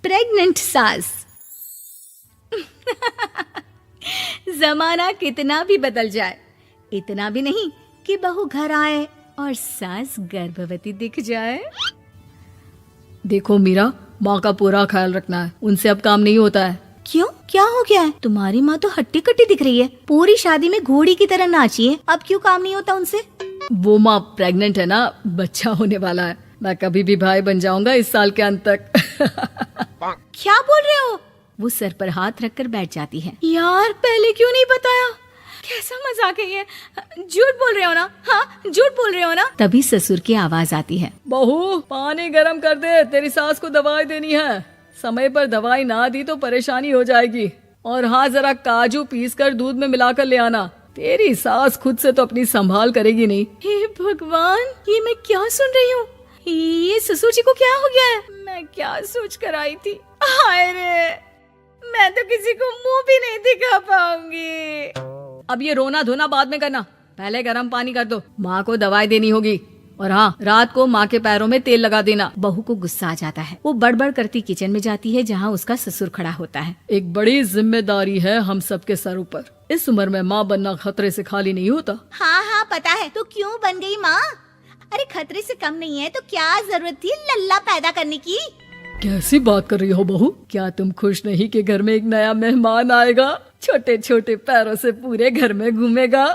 Pregnant सास। जमाना कितना भी बदल जाए, इतना भी नहीं कि बहू घर आए और सास गर्भवती दिख जाए। देखो मीरा, माँ का पूरा ख्याल रखना है, उनसे अब काम नहीं होता है। क्यों, क्या हो गया है? तुम्हारी माँ तो हट्टी कट्टी दिख रही है, पूरी शादी में घोड़ी की तरह नाची है, अब क्यों काम नहीं होता उनसे? वो माँ प्रेग्नेंट है ना, बच्चा होने वाला है। मैं कभी भी भाई बन जाऊंगा इस साल के अंत तक। क्या बोल रहे हो? वो सर पर हाथ रखकर बैठ जाती है। यार, पहले क्यों नहीं बताया? कैसा मजाक है ये? झूठ बोल रहे हो ना? हाँ, झूठ बोल रहे हो ना? तभी ससुर की आवाज आती है। बहू, पानी गरम कर दे, तेरी सास को दवाई देनी है। समय पर दवाई ना दी तो परेशानी हो जाएगी। और हाँ, जरा काजू पीस कर दूध में मिलाकर ले आना। तेरी सास खुद से तो अपनी संभाल करेगी नहीं। हे भगवान, ये मैं क्या सुन रही हूँ? ये ससुर जी को क्या हो गया है? मैं क्या सोच कर आई थी? हाय रे, मैं तो किसी को मुंह भी नहीं दिखा पाऊंगी। अब ये रोना धोना बाद में करना, पहले गर्म पानी कर दो, माँ को दवाई देनी होगी। और हाँ, रात को माँ के पैरों में तेल लगा देना। बहू को गुस्सा आ जाता है, वो बड़बड़ करती किचन में जाती है जहाँ उसका ससुर खड़ा होता है। एक बड़ी जिम्मेदारी है हम सबके सर ऊपर। इस उम्र में माँ बनना खतरे से खाली नहीं होता। हाँ हाँ पता है, तो क्यों बन गई माँ? अरे खतरे से कम नहीं है तो क्या जरूरत थी लल्ला पैदा करने की? कैसी बात कर रही हो बहू? क्या तुम खुश नहीं कि घर में एक नया मेहमान आएगा, छोटे छोटे पैरों से पूरे घर में घूमेगा?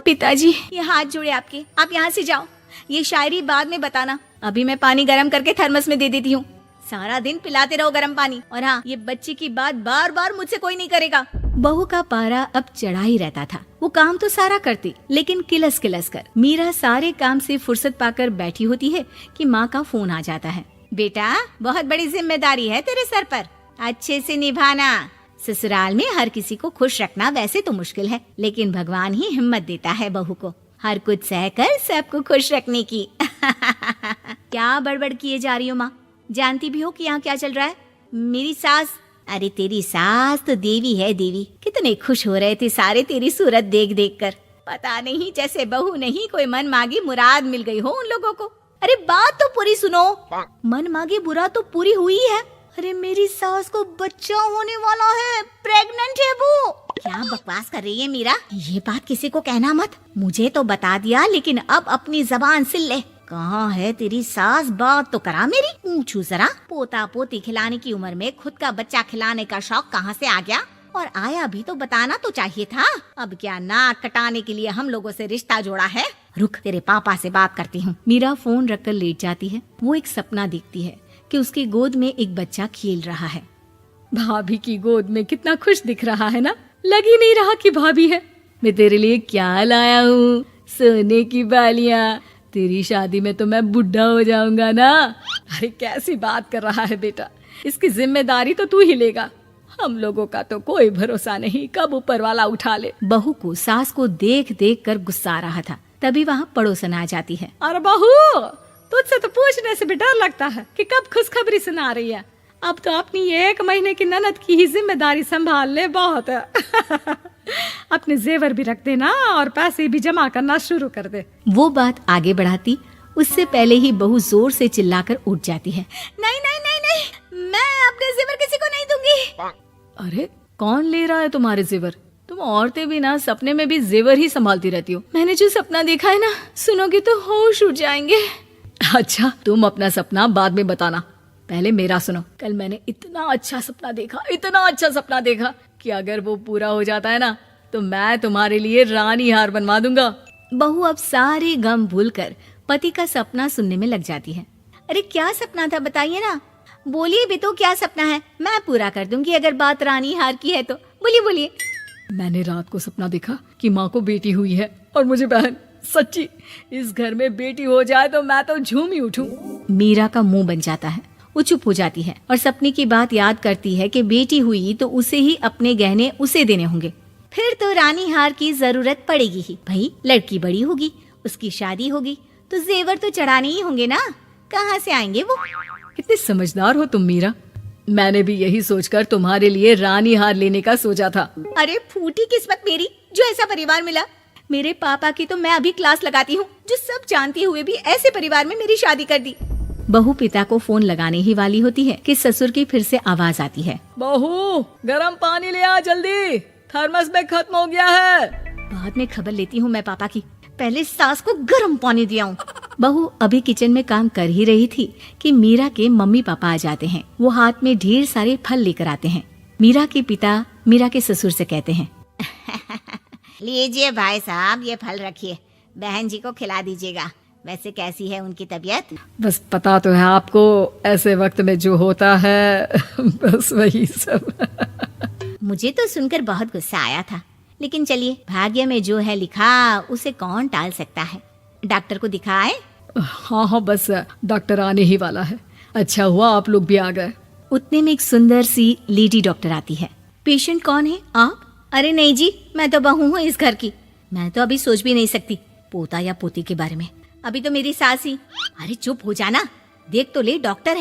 पिताजी, ये हाथ जोड़े आपके, आप यहाँ से जाओ। ये शायरी बाद में बताना, अभी मैं पानी गरम करके थर्मस में दे देती हूँ। सारा दिन पिलाते रहो गरम पानी। और हाँ, ये बच्चे की बात बार बार मुझसे कोई नहीं करेगा। बहू का पारा अब चढ़ा ही रहता था। वो काम तो सारा करती, लेकिन किलस किलस कर। मीरा सारे काम से फुर्सत पाकर बैठी होती है कि माँ का फोन आ जाता है। बेटा, बहुत बड़ी जिम्मेदारी है तेरे सर पर, अच्छे से निभाना। ससुराल में हर किसी को खुश रखना वैसे तो मुश्किल है, लेकिन भगवान ही हिम्मत देता है बहू को हर कुछ सहकर सबको खुश रखने की। क्या बड़बड़ किए जा रही हो माँ? जानती भी हो कि यहाँ क्या चल रहा है? मेरी सास, अरे तेरी सास तो देवी है देवी। कितने खुश हो रहे थे सारे तेरी सूरत देख देख कर। पता नहीं जैसे बहू नहीं कोई मन मांगी मुराद मिल गई हो उन लोगों को। अरे बात तो पूरी सुनो। मन मांगी मुराद तो पूरी हुई है। अरे मेरी सास को बच्चा होने वाला है, प्रेग्नेंट है वो। क्या बकवास कर रही है मीरा? ये बात किसी को कहना मत। मुझे तो बता दिया, लेकिन अब अपनी जबान सिल ले। कहाँ है तेरी सास? बात तो करा मेरी। पूछू जरा, पोता पोती खिलाने की उम्र में खुद का बच्चा खिलाने का शौक कहाँ से आ गया? और आया भी तो बताना तो चाहिए था। अब क्या नाक कटाने के लिए हम लोगों से रिश्ता जोड़ा है? रुक, तेरे पापा से बात करती हूँ। मीरा फोन रखकर लेट जाती है। वो एक सपना देखती है कि उसकी गोद में एक बच्चा खेल रहा है। भाभी की गोद में कितना खुश दिख रहा है ना, लग ही नहीं रहा कि भाभी है। मैं तेरे लिए क्या लाया हूँ, सोने की बालियाँ। तेरी शादी में तो मैं बुढ़ा हो जाऊंगा ना। अरे कैसी बात कर रहा है बेटा, इसकी जिम्मेदारी तो तू ही लेगा। हम लोगों का तो कोई भरोसा नहीं, कब ऊपर वाला उठा ले। बहू को सास को देख देख कर गुस्सा आ रहा था। तभी वहाँ पड़ोसन आ जाती है। अरे बहू, तुझसे तो पूछने से भी डर लगता है कि कब खुशखबरी सुना रही है। अब तो अपनी 1 महीने की ननद की ही जिम्मेदारी संभाल ले, बहुत है। अपने जेवर भी रख देना और पैसे भी जमा करना शुरू कर दे। वो बात आगे बढ़ाती उससे पहले ही बहू जोर से चिल्लाकर उठ जाती है। नहीं नहीं नहीं नहीं, मैं अपने जेवर किसी को नहीं दूंगी। अरे कौन ले रहा है तुम्हारे जेवर? तुम औरतें भी ना सपने में भी जेवर ही संभालती रहती हो। मैंने जो सपना देखा है ना, सुनोगे तो होश उड़ जाएंगे। अच्छा, तुम अपना सपना बाद में बताना, पहले मेरा सुनो। कल मैंने इतना अच्छा सपना देखा, इतना अच्छा सपना देखा कि अगर वो पूरा हो जाता है ना तो मैं तुम्हारे लिए रानी हार बनवा दूंगा। बहू अब सारे गम भूलकर पति का सपना सुनने में लग जाती है। अरे क्या सपना था, बताइए ना। बोलिए भी तो, क्या सपना है? मैं पूरा कर दूंगी अगर बात रानी हार की है तो। बोलिए बोलिए। मैंने रात को सपना देखा कि माँ को बेटी हुई है और मुझे बहन। सच्ची, इस घर में बेटी हो जाए तो मैं तो झूम ही उठूं। मीरा का मुंह बन जाता है। वो चुप हो जाती है और सपने की बात याद करती है कि बेटी हुई तो उसे ही अपने गहने उसे देने होंगे। फिर तो रानी हार की जरूरत पड़ेगी ही। भाई लड़की बड़ी होगी, उसकी शादी होगी तो जेवर तो चढ़ाने ही होंगे ना, कहाँ से आएंगे वो? कितने समझदार हो तुम मीरा। मैंने भी यही सोचकर तुम्हारे लिए रानी हार लेने का सोचा था। अरे फूटी किस्मत मेरी जो ऐसा परिवार मिला। मेरे पापा की तो मैं अभी क्लास लगाती हूँ, जो सब जानते हुए भी ऐसे परिवार में मेरी शादी कर दी। बहू पिता को फोन लगाने ही वाली होती है कि ससुर की फिर से आवाज आती है। बहू गरम पानी ले आ जल्दी, थर्मस में खत्म हो गया है। बाद में खबर लेती हूँ मैं पापा की, पहले सास को गर्म पानी दिया हूँ। बहू अभी किचन में काम कर ही रही थी कि मीरा के मम्मी पापा आ जाते हैं। वो हाथ में ढेर सारे फल लेकर आते हैं। मीरा के पिता मीरा के ससुर से कहते हैं, लीजिए भाई साहब, ये फल रखिए, बहन जी को खिला दीजिएगा। वैसे कैसी है उनकी तबीयत? बस पता तो है आपको, ऐसे वक्त में जो होता है बस वही सब। मुझे तो सुनकर बहुत गुस्सा आया था, लेकिन चलिए, भाग्य में जो है लिखा उसे कौन टाल सकता है। डॉक्टर को दिखाए? हाँ, बस डॉक्टर आने ही वाला है। अच्छा हुआ आप लोग भी आ गए। उतने में एक सुंदर सी लेडी डॉक्टर आती है। पेशेंट कौन है आप? अरे नहीं जी, मैं तो बहू हूँ इस घर की। मैं तो अभी सोच भी नहीं सकती पोता या पोती के बारे में। अभी तो मेरी सास ही। अरे चुप हो जाना, देख तो ले, डॉक्टर है।